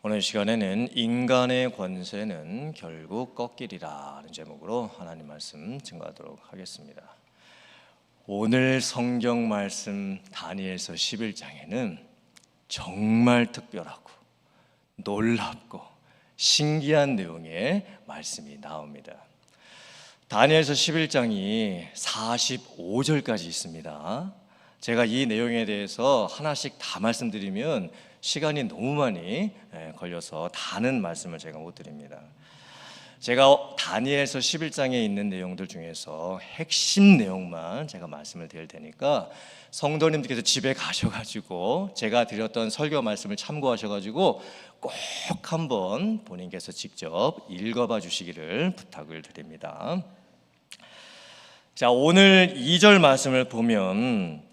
오늘 시간에는 인간의 권세는 결국 꺾이리라 하는 제목으로 하나님 말씀 증거하도록 하겠습니다. 오늘 성경 말씀 다니엘서 11장에는 정말 특별하고 놀랍고 신기한 내용의 말씀이 나옵니다. 다니엘서 11장이 45절까지 있습니다. 제가 이 내용에 대해서 하나씩 다 말씀드리면 시간이 너무 많이 걸려서 다는 말씀을 제가 못 드립니다. 제가 다니엘서 11장에 있는 내용들 중에서 핵심 내용만 제가 말씀을 드릴 테니까 성도님들께서 집에 가셔가지고 제가 드렸던 설교 말씀을 참고하셔가지고 꼭 한번 본인께서 직접 읽어봐 주시기를 부탁을 드립니다. 자, 오늘 2절 말씀을 보면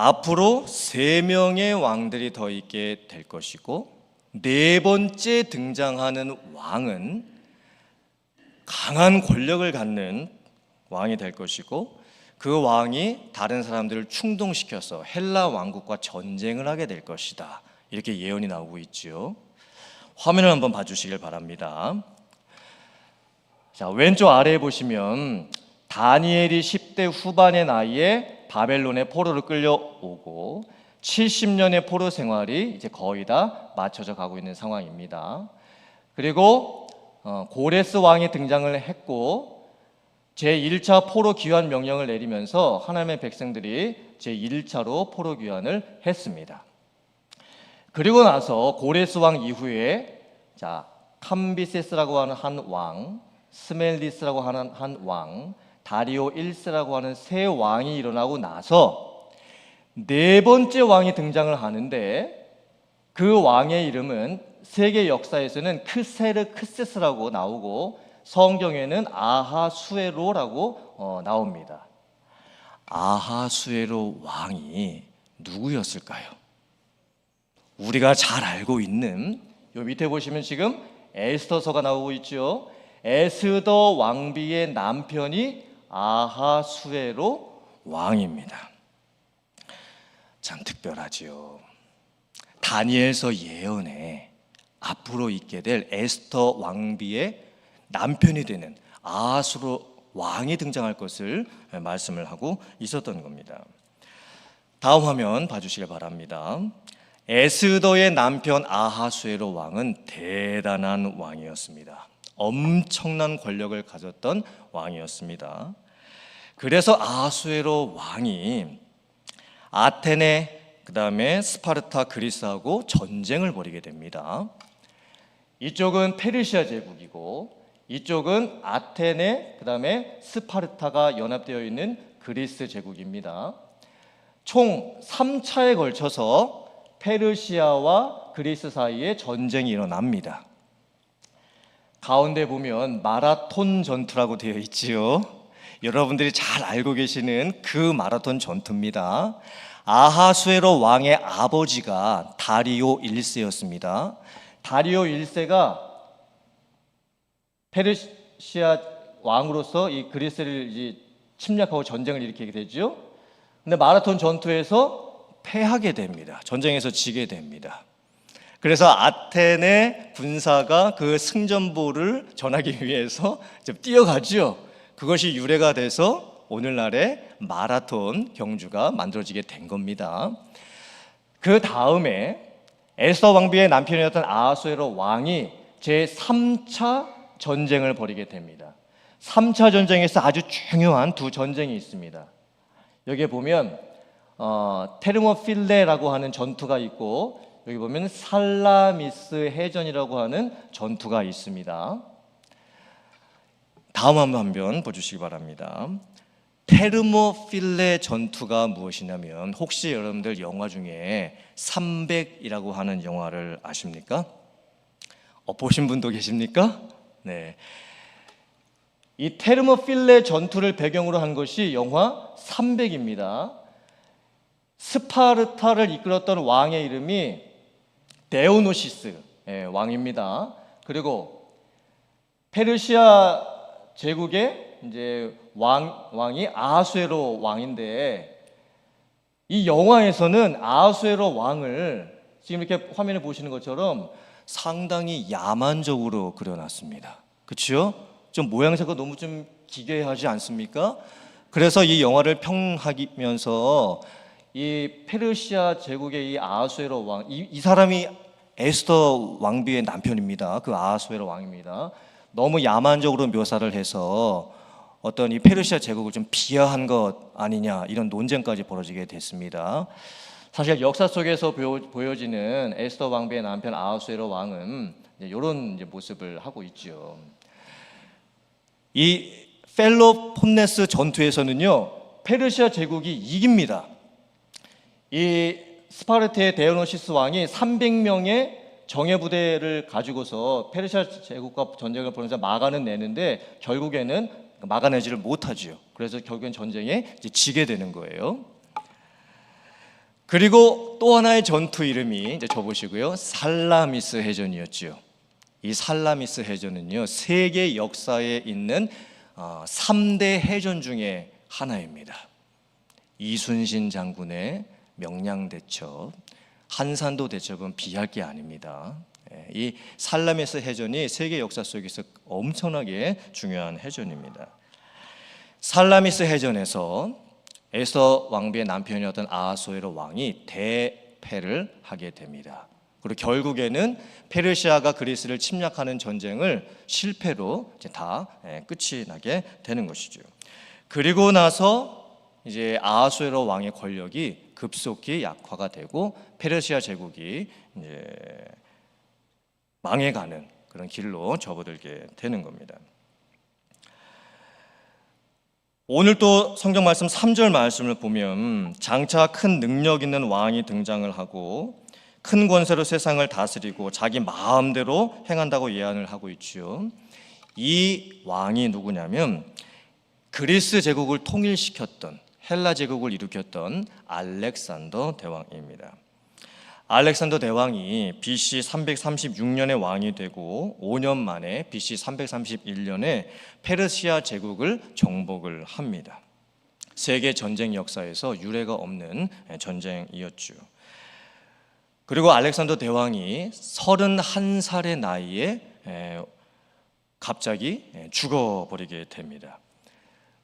앞으로 3명의 왕들이 더 있게 될 것이고 네 번째 등장하는 왕은 강한 권력을 갖는 왕이 될 것이고 그 왕이 다른 사람들을 충동시켜서 헬라 왕국과 전쟁을 하게 될 것이다. 이렇게 예언이 나오고 있죠. 화면을 한번 봐주시길 바랍니다. 자, 왼쪽 아래에 보시면 다니엘이 10대 후반의 나이에 바벨론의 포로로 끌려오고 70년의 포로 생활이 이제 거의 다 맞춰져 가고 있는 상황입니다. 그리고 고레스 왕이 등장을 했고 제1차 포로 귀환 명령을 내리면서 하나님의 백성들이 제1차로 포로 귀환을 했습니다. 그리고 나서 고레스 왕 이후에 캄비세스라고 하는 한 왕, 스멜리스라고 하는 한 왕, 다리오 1세라고 하는 세 왕이 일어나고 나서 네 번째 왕이 등장을 하는데 그 왕의 이름은 세계 역사에서는 크세르크세스라고 나오고 성경에는 아하수에로라고 나옵니다. 아하수에로 왕이 누구였을까요? 우리가 잘 알고 있는 요 밑에 보시면 지금 에스더서가 나오고 있죠. 에스더 왕비의 남편이 아하수에로 왕입니다. 참 특별하지요. 다니엘서 예언에 앞으로 있게 될 에스더 왕비의 남편이 되는 아하수에로 왕이 등장할 것을 말씀을 하고 있었던 겁니다. 다음 화면 봐주시길 바랍니다. 에스더의 남편 아하수에로 왕은 대단한 왕이었습니다. 엄청난 권력을 가졌던 왕이었습니다. 그래서 아하수에로 왕이 아테네, 그 다음에 스파르타 그리스하고 전쟁을 벌이게 됩니다. 이쪽은 페르시아 제국이고 이쪽은 아테네, 그 다음에 스파르타가 연합되어 있는 그리스 제국입니다. 총 3차에 걸쳐서 페르시아와 그리스 사이에 전쟁이 일어납니다. 가운데 보면 마라톤 전투라고 되어 있지요. 여러분들이 잘 알고 계시는 그 마라톤 전투입니다. 아하수에로 왕의 아버지가 다리오 1세였습니다. 다리오 1세가 페르시아 왕으로서 이 그리스를 침략하고 전쟁을 일으키게 되죠. 근데 마라톤 전투에서 패하게 됩니다. 전쟁에서 지게 됩니다. 그래서 아테네 군사가 그 승전보를 전하기 위해서 뛰어가죠. 그것이 유래가 돼서 오늘날의 마라톤 경주가 만들어지게 된 겁니다. 그 다음에 에스더 왕비의 남편이었던 아하수에로 왕이 제3차 전쟁을 벌이게 됩니다. 3차 전쟁에서 아주 중요한 두 전쟁이 있습니다. 여기에 보면 테르모필레라고 하는 전투가 있고 여기 보면 살라미스 해전이라고 하는 전투가 있습니다. 다음 한번 보시기 바랍니다. 테르모필레 전투가 무엇이냐면 혹시 여러분들 영화 중에 300이라고 하는 영화를 아십니까? 보신 분도 계십니까? 네. 이 테르모필레 전투를 배경으로 한 것이 영화 300입니다. 스파르타를 이끌었던 왕의 이름이 데오노시스 왕입니다. 그리고 페르시아 제국의 이제 왕이 아하수에로 왕인데 이 영화에서는 아하수에로 왕을 지금 이렇게 화면에 보시는 것처럼 상당히 야만적으로 그려놨습니다. 그렇죠? 좀 모양새가 너무 좀 기괴하지 않습니까? 그래서 이 영화를 평하면서 이 페르시아 제국의 이 아하수에로 왕, 이 사람이 에스더 왕비의 남편입니다. 그 아하수에로 왕입니다. 너무 야만적으로 묘사를 해서 어떤 이 페르시아 제국을 좀 비하한 것 아니냐 이런 논쟁까지 벌어지게 됐습니다. 사실 역사 속에서 보여지는 에스더 왕비의 남편 아하수에로 왕은 이런 모습을 하고 있죠. 이 펠로폰네스 전투에서는요, 페르시아 제국이 이깁니다. 이 스파르타의 데오노시스 왕이 300명의 정예 부대를 가지고서 페르시아 제국과 전쟁을 벌이면서 막아는 내는데 결국에는 막아내지를 못하지요. 그래서 결국엔 전쟁에 지게 되는 거예요. 그리고 또 하나의 전투 이름이 이제 줘보시고요, 살라미스 해전이었죠. 이 살라미스 해전은요, 세계 역사에 있는 3대 해전 중에 하나입니다. 이순신 장군의 명량대첩, 한산도 대첩은 비할 게 아닙니다. 이 살라미스 해전이 세계 역사 속에서 엄청나게 중요한 해전입니다. 살라미스 해전에서 에스더 왕비의 남편이었던 아하수에로 왕이 대패를 하게 됩니다. 그리고 결국에는 페르시아가 그리스를 침략하는 전쟁을 실패로 이제 다 끝이 나게 되는 것이죠. 그리고 나서 이제 아하수에로 왕의 권력이 급속히 약화가 되고 페르시아 제국이 이제 망해가는 그런 길로 접어들게 되는 겁니다. 오늘 또 성경 말씀 3절 말씀을 보면 장차 큰 능력 있는 왕이 등장을 하고 큰 권세로 세상을 다스리고 자기 마음대로 행한다고 예언을 하고 있죠. 이 왕이 누구냐면 그리스 제국을 통일시켰던, 헬라 제국을 일으켰던 알렉산더 대왕입니다. 알렉산더 대왕이 BC 336년에 왕이 되고 5년 만에 BC 331년에 페르시아 제국을 정복을 합니다. 세계 전쟁 역사에서 유례가 없는 전쟁이었죠. 그리고 알렉산더 대왕이 31살의 나이에 갑자기 죽어버리게 됩니다.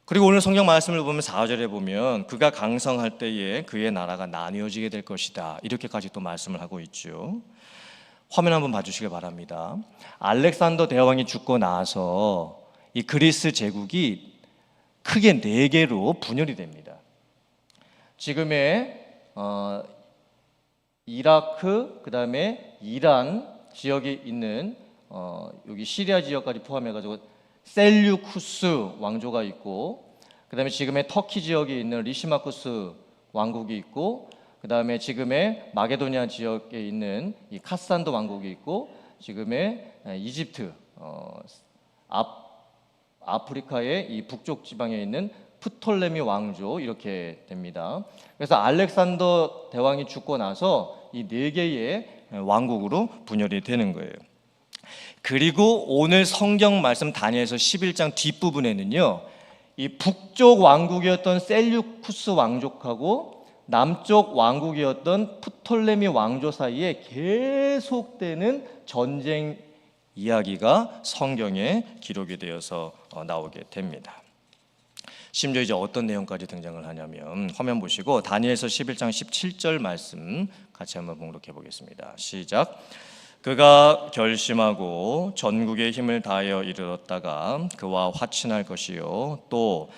그리고 오늘 성경 말씀을 보면 4절에 보면 그가 강성할 때에 그의 나라가 나뉘어지게 될 것이다, 이렇게까지 또 말씀을 하고 있죠. 화면 한번 봐주시기 바랍니다. 알렉산더 대왕이 죽고 나서 이 그리스 제국이 크게 4개로 분열이 됩니다. 지금의 이라크, 그 다음에 이란 지역이 있는 여기 시리아 지역까지 포함해가지고 셀류쿠스 왕조가 있고, 그 다음에 지금의 터키 지역에 있는 리시마쿠스 왕국이 있고, 그 다음에 지금의 마게도니아 지역에 있는 이 카산도 왕국이 있고, 지금의 이집트, 아프리카의 이 북쪽 지방에 있는 프톨레미 왕조, 이렇게 됩니다. 그래서 알렉산더 대왕이 죽고 나서 이 4개의 왕국으로 분열이 되는 거예요. 그리고 오늘 성경 말씀 다니엘서 11장 뒷부분에는요, 이 북쪽 왕국이었던 셀류쿠스 왕족하고 남쪽 왕국이었던 프톨레미 왕조 사이에 계속되는 전쟁 이야기가 성경에 기록이 되어서 나오게 됩니다. 심지어 이제 어떤 내용까지 등장을 하냐면 화면 보시고 다니엘서 11장 17절 말씀 같이 한번 봉독해 보겠습니다. 시작. 그가 결심하고 전국의 힘을 다하여 이르렀다가 그와 화친할 것이요 또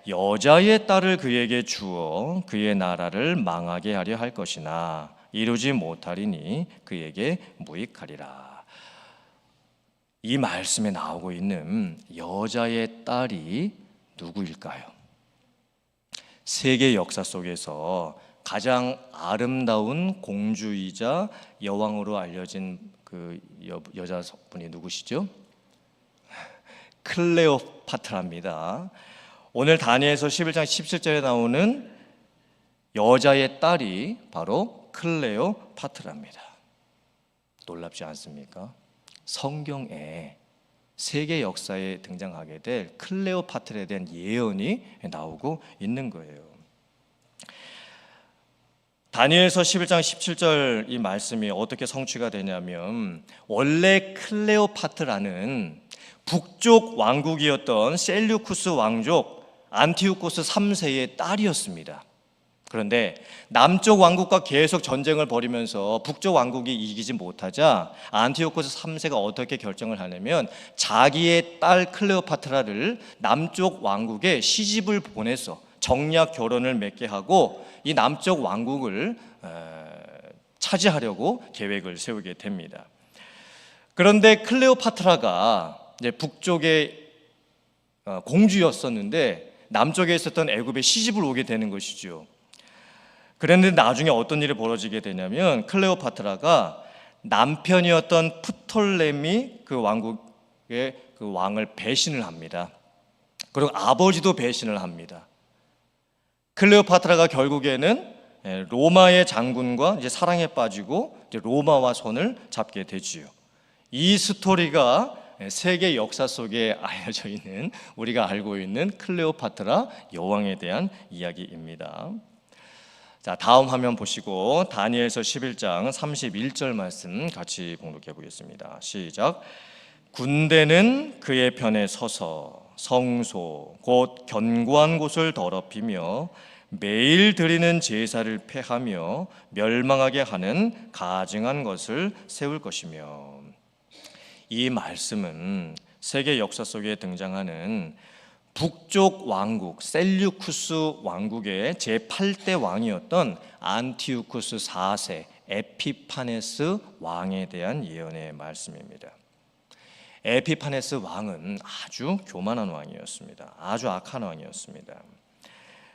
여자의 딸을 그에게 주어 그의 나라를 망하게 하려 할 것이나 이루지 못하리니 그에게 무익하리라. 이 말씀에 나오고 있는 여자의 딸이 누구일까요? 세계 역사 속에서 가장 아름다운 공주이자 여왕으로 알려진 그 여자분이 누구시죠? 클레오파트라입니다. 오늘 다니엘서 11장 17절에 나오는 여자의 딸이 바로 클레오파트라입니다. 놀랍지 않습니까? 성경에 세계 역사에 등장하게 될 클레오파트라에 대한 예언이 나오고 있는 거예요. 다니엘서 11장 17절 이 말씀이 어떻게 성취가 되냐면, 원래 클레오파트라는 북쪽 왕국이었던 셀류쿠스 왕족 안티오코스 3세의 딸이었습니다. 그런데 남쪽 왕국과 계속 전쟁을 벌이면서 북쪽 왕국이 이기지 못하자 안티오코스 3세가 어떻게 결정을 하냐면, 자기의 딸 클레오파트라를 남쪽 왕국에 시집을 보내서 정략 결혼을 맺게 하고 이 남쪽 왕국을 차지하려고 계획을 세우게 됩니다. 그런데 클레오파트라가 이제 북쪽의 공주였었는데 남쪽에 있었던 애굽에 시집을 오게 되는 것이죠. 그런데 나중에 어떤 일이 벌어지게 되냐면, 클레오파트라가 남편이었던 프톨레미 그 왕국의 그 왕을 배신을 합니다. 그리고 아버지도 배신을 합니다. 클레오파트라가 결국에는 로마의 장군과 이제 사랑에 빠지고 이제 로마와 손을 잡게 되지요. 이 스토리가 세계 역사 속에 알려져 있는, 우리가 알고 있는 클레오파트라 여왕에 대한 이야기입니다. 자, 다음 화면 보시고 다니엘서 11장 31절 말씀 같이 봉독해 보겠습니다. 시작. 군대는 그의 편에 서서 성소 곧 견고한 곳을 더럽히며 매일 드리는 제사를 폐하며 멸망하게 하는 가증한 것을 세울 것이며. 이 말씀은 세계 역사 속에 등장하는 북쪽 왕국 셀류쿠스 왕국의 제8대 왕이었던 안티오쿠스 4세 에피파네스 왕에 대한 예언의 말씀입니다. 에피파네스 왕은 아주 교만한 왕이었습니다. 아주 악한 왕이었습니다.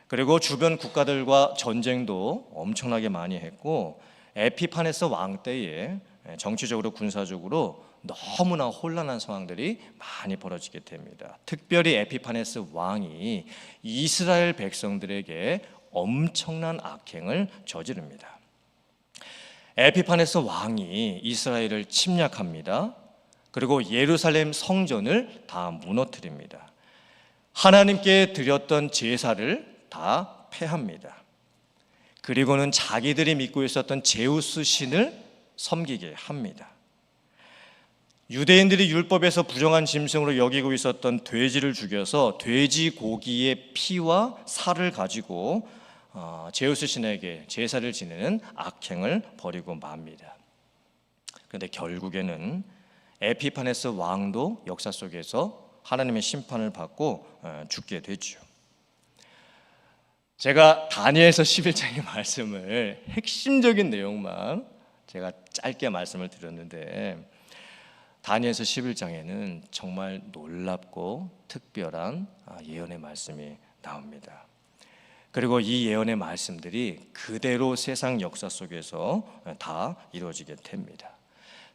그리고 주변 국가들과 전쟁도 엄청나게 많이 했고, 에피파네스 왕 때에 정치적으로 군사적으로 너무나 혼란한 상황들이 많이 벌어지게 됩니다. 특별히 에피파네스 왕이 이스라엘 백성들에게 엄청난 악행을 저지릅니다. 에피파네스 왕이 이스라엘을 침략합니다. 그리고 예루살렘 성전을 다 무너뜨립니다. 하나님께 드렸던 제사를 다 폐합니다. 그리고는 자기들이 믿고 있었던 제우스 신을 섬기게 합니다. 유대인들이 율법에서 부정한 짐승으로 여기고 있었던 돼지를 죽여서 돼지 고기의 피와 살을 가지고 제우스 신에게 제사를 지내는 악행을 벌이고 맙니다. 그런데 결국에는 에피파네스 왕도 역사 속에서 하나님의 심판을 받고 죽게 되죠. 제가 다니엘서 11장의 말씀을 핵심적인 내용만 제가 짧게 말씀을 드렸는데, 다니엘서 11장에는 정말 놀랍고 특별한 예언의 말씀이 나옵니다. 그리고 이 예언의 말씀들이 그대로 세상 역사 속에서 다 이루어지게 됩니다.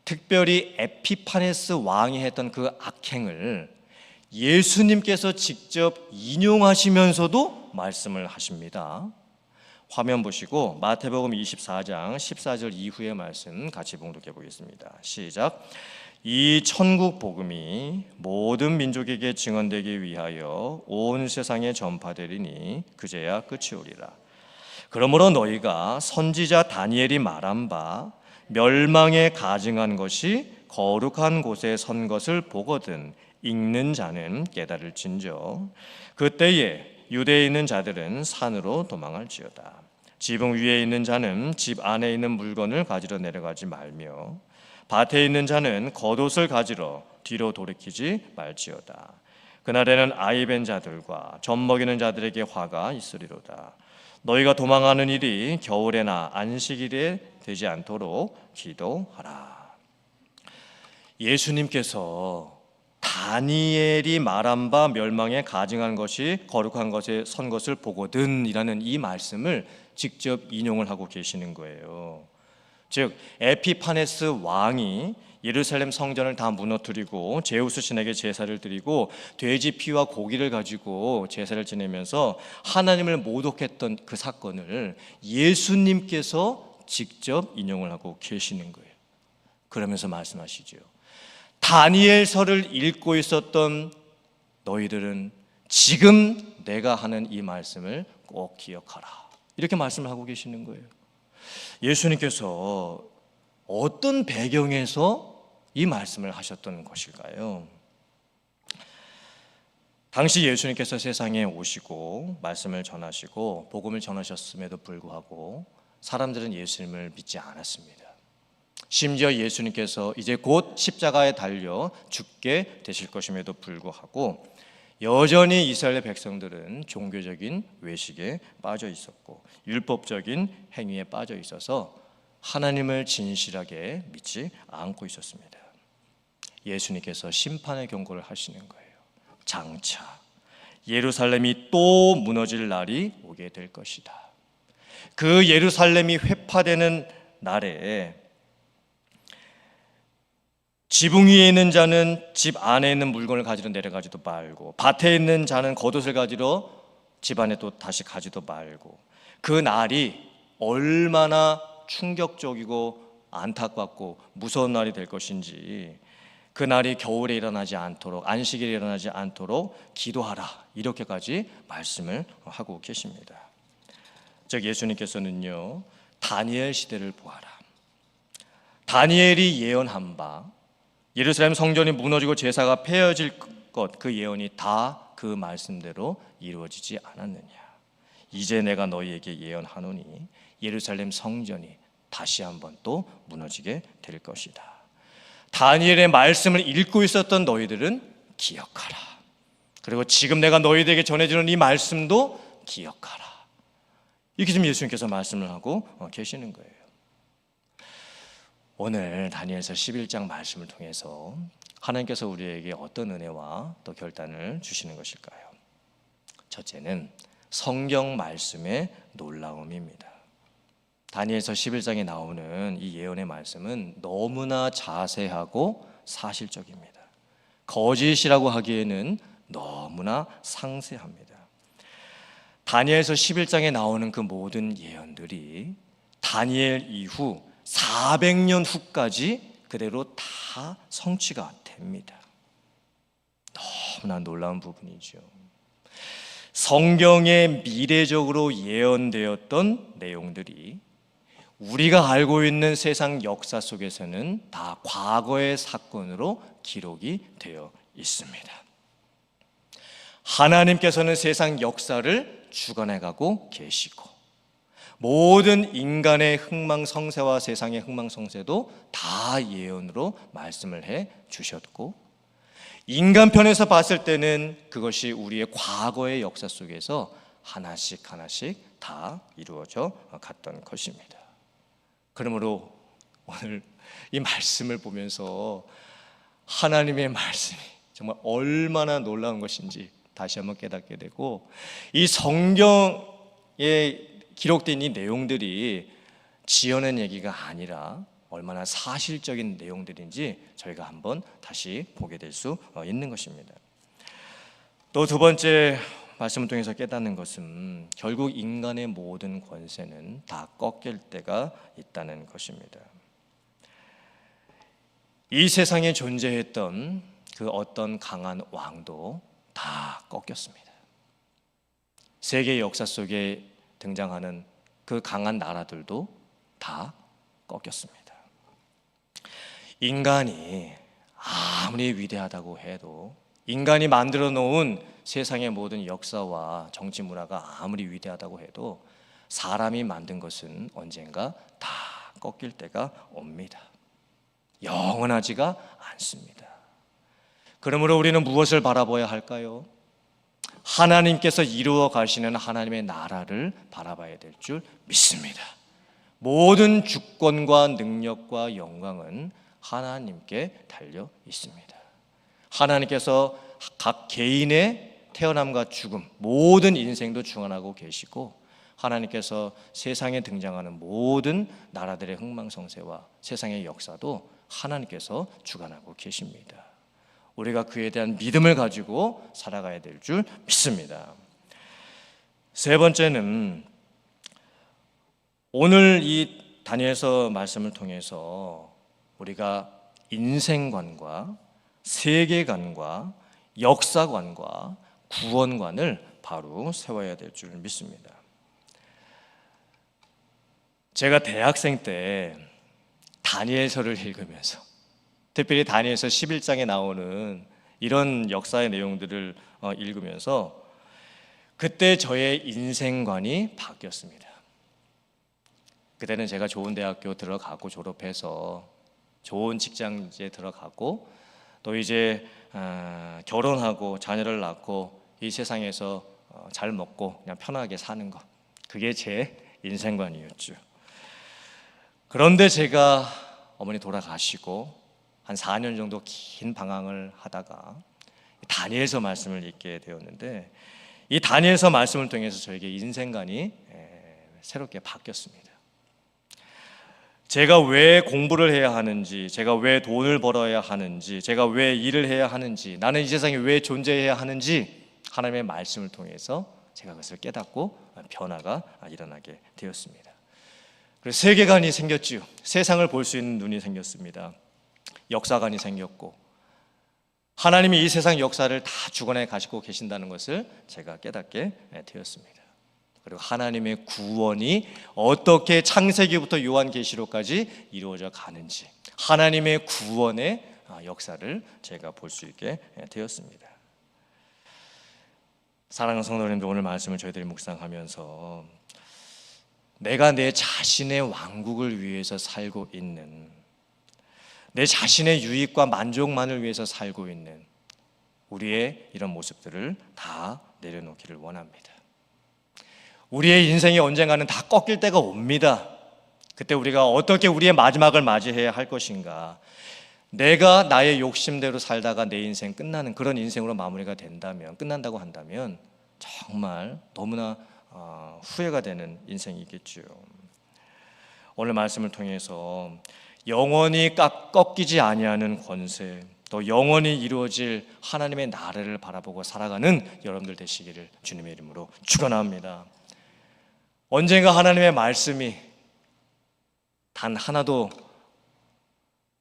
특별히 에피파네스 왕이 했던 그 악행을 예수님께서 직접 인용하시면서도 말씀을 하십니다. 화면 보시고 마태복음 24장 14절 이후의 말씀 같이 봉독해 보겠습니다. 시작. 이 천국 복음이 모든 민족에게 증언되기 위하여 온 세상에 전파되리니 그제야 끝이 오리라. 그러므로 너희가 선지자 다니엘이 말한 바 멸망에 가증한 것이 거룩한 곳에 선 것을 보거든 읽는 자는 깨달을진저. 그때에 유대에 있는 자들은 산으로 도망할지어다. 지붕 위에 있는 자는 집 안에 있는 물건을 가지러 내려가지 말며 밭에 있는 자는 겉옷을 가지러 뒤로 돌이키지 말지어다. 그날에는 아이 벤 자들과 젖 먹이는 자들에게 화가 있으리로다. 너희가 도망하는 일이 겨울에나 안식일에 되지 않도록 기도하라. 예수님께서 다니엘이 말한 바 멸망에 가증한 것이 거룩한 것에 선 것을 보거든 이라는 이 말씀을 직접 인용을 하고 계시는 거예요. 즉 에피파네스 왕이 예루살렘 성전을 다 무너뜨리고 제우스 신에게 제사를 드리고 돼지 피와 고기를 가지고 제사를 지내면서 하나님을 모독했던 그 사건을 예수님께서 직접 인용을 하고 계시는 거예요. 그러면서 말씀하시죠. 다니엘서를 읽고 있었던 너희들은 지금 내가 하는 이 말씀을 꼭 기억하라. 이렇게 말씀을 하고 계시는 거예요. 예수님께서 어떤 배경에서 이 말씀을 하셨던 것일까요? 당시 예수님께서 세상에 오시고 말씀을 전하시고 복음을 전하셨음에도 불구하고 사람들은 예수님을 믿지 않았습니다. 심지어 예수님께서 이제 곧 십자가에 달려 죽게 되실 것임에도 불구하고 여전히 이스라엘 백성들은 종교적인 외식에 빠져 있었고 율법적인 행위에 빠져 있어서 하나님을 진실하게 믿지 않고 있었습니다. 예수님께서 심판의 경고를 하시는 거예요. 장차 예루살렘이 또 무너질 날이 오게 될 것이다. 그 예루살렘이 회파되는 날에 지붕 위에 있는 자는 집 안에 있는 물건을 가지러 내려가지도 말고 밭에 있는 자는 겉옷을 가지러 집 안에 또 다시 가지도 말고, 그 날이 얼마나 충격적이고 안타깝고 무서운 날이 될 것인지, 그 날이 겨울에 일어나지 않도록 안식일에 일어나지 않도록 기도하라, 이렇게까지 말씀을 하고 계십니다. 즉 예수님께서는요, 다니엘 시대를 보아라, 다니엘이 예언한 바 예루살렘 성전이 무너지고 제사가 폐허질 것, 그 예언이 다 그 말씀대로 이루어지지 않았느냐. 이제 내가 너희에게 예언하노니 예루살렘 성전이 다시 한번 또 무너지게 될 것이다. 다니엘의 말씀을 읽고 있었던 너희들은 기억하라. 그리고 지금 내가 너희들에게 전해주는 이 말씀도 기억하라. 이렇게 지금 예수님께서 말씀을 하고 계시는 거예요. 오늘 다니엘서 11장 말씀을 통해서 하나님께서 우리에게 어떤 은혜와 또 결단을 주시는 것일까요? 첫째는 성경 말씀의 놀라움입니다. 다니엘서 11장에 나오는 이 예언의 말씀은 너무나 자세하고 사실적입니다. 거짓이라고 하기에는 너무나 상세합니다. 다니엘서 11장에 나오는 그 모든 예언들이 다니엘 이후 400년 후까지 그대로 다 성취가 됩니다. 너무나 놀라운 부분이죠. 성경에 미래적으로 예언되었던 내용들이 우리가 알고 있는 세상 역사 속에서는 다 과거의 사건으로 기록이 되어 있습니다. 하나님께서는 세상 역사를 주관해가고 계시고 모든 인간의 흥망성쇠와 세상의 흥망성쇠도 다 예언으로 말씀을 해 주셨고, 인간 편에서 봤을 때는 그것이 우리의 과거의 역사 속에서 하나씩 하나씩 다 이루어져 갔던 것입니다. 그러므로 오늘 이 말씀을 보면서 하나님의 말씀이 정말 얼마나 놀라운 것인지 다시 한번 깨닫게 되고, 이 성경에 기록된 이 내용들이 지어낸 얘기가 아니라 얼마나 사실적인 내용들인지 저희가 한번 다시 보게 될 수 있는 것입니다. 또 두 번째 말씀을 통해서 깨닫는 것은 결국 인간의 모든 권세는 다 꺾일 때가 있다는 것입니다. 이 세상에 존재했던 그 어떤 강한 왕도 다 꺾였습니다. 세계 역사 속에 등장하는 그 강한 나라들도 다 꺾였습니다. 인간이 아무리 위대하다고 해도, 인간이 만들어 놓은 세상의 모든 역사와 정치 문화가 아무리 위대하다고 해도 사람이 만든 것은 언젠가 다 꺾일 때가 옵니다. 영원하지가 않습니다. 그러므로 우리는 무엇을 바라봐야 할까요? 하나님께서 이루어 가시는 하나님의 나라를 바라봐야 될 줄 믿습니다. 모든 주권과 능력과 영광은 하나님께 달려 있습니다. 하나님께서 각 개인의 태어남과 죽음, 모든 인생도 주관하고 계시고, 하나님께서 세상에 등장하는 모든 나라들의 흥망성쇠와 세상의 역사도 하나님께서 주관하고 계십니다. 우리가 그에 대한 믿음을 가지고 살아가야 될 줄 믿습니다. 세 번째는 오늘 이 다니엘서 말씀을 통해서 우리가 인생관과 세계관과 역사관과 구원관을 바로 세워야 될 줄 믿습니다. 제가 대학생 때 다니엘서를 읽으면서, 특별히 다니엘서 11장에 나오는 이런 역사의 내용들을 읽으면서 그때 저의 인생관이 바뀌었습니다. 그때는 제가 좋은 대학교 들어가고 졸업해서 좋은 직장에 들어가고 또 이제 결혼하고 자녀를 낳고 이 세상에서 잘 먹고 그냥 편하게 사는 것, 그게 제 인생관이었죠. 그런데 제가 어머니 돌아가시고 한 4년 정도 긴 방황을 하다가 다니엘서 말씀을 읽게 되었는데, 이 다니엘서 말씀을 통해서 저에게 인생관이 새롭게 바뀌었습니다. 제가 왜 공부를 해야 하는지, 제가 왜 돈을 벌어야 하는지, 제가 왜 일을 해야 하는지, 나는 이 세상에 왜 존재해야 하는지 하나님의 말씀을 통해서 제가 그것을 깨닫고 변화가 일어나게 되었습니다. 그래서 세계관이 생겼지요. 세상을 볼 수 있는 눈이 생겼습니다. 역사관이 생겼고, 하나님이 이 세상 역사를 다 주관해 가시고 계신다는 것을 제가 깨닫게 되었습니다. 그리고 하나님의 구원이 어떻게 창세기부터 요한계시록까지 이루어져 가는지, 하나님의 구원의 역사를 제가 볼 수 있게 되었습니다. 사랑하는 성도님들, 오늘 말씀을 저희들이 묵상하면서 내가 내 자신의 왕국을 위해서 살고 있는, 내 자신의 유익과 만족만을 위해서 살고 있는 우리의 이런 모습들을 다 내려놓기를 원합니다. 우리의 인생이 언젠가는 다 꺾일 때가 옵니다. 그때 우리가 어떻게 우리의 마지막을 맞이해야 할 것인가, 내가 나의 욕심대로 살다가 내 인생 끝나는 그런 인생으로 마무리가 된다면, 끝난다고 한다면 정말 너무나 후회가 되는 인생이겠죠. 오늘 말씀을 통해서 영원히 꺾이지 아니하는 권세, 또 영원히 이루어질 하나님의 나라를 바라보고 살아가는 여러분들 되시기를 주님의 이름으로 축원합니다. 언젠가 하나님의 말씀이 단 하나도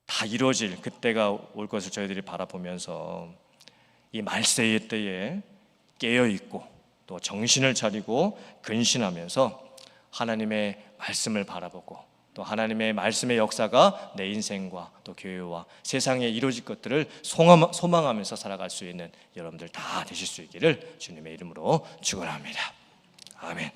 다 이루어질 그때가 올 것을 저희들이 바라보면서 이 말세의 때에 깨어있고 또 정신을 차리고 근신하면서 하나님의 말씀을 바라보고, 또 하나님의 말씀의 역사가 내 인생과 또 교회와 세상에 이루어질 것들을 소망하면서 살아갈 수 있는 여러분들 다 되실 수 있기를 주님의 이름으로 축원합니다. 아멘.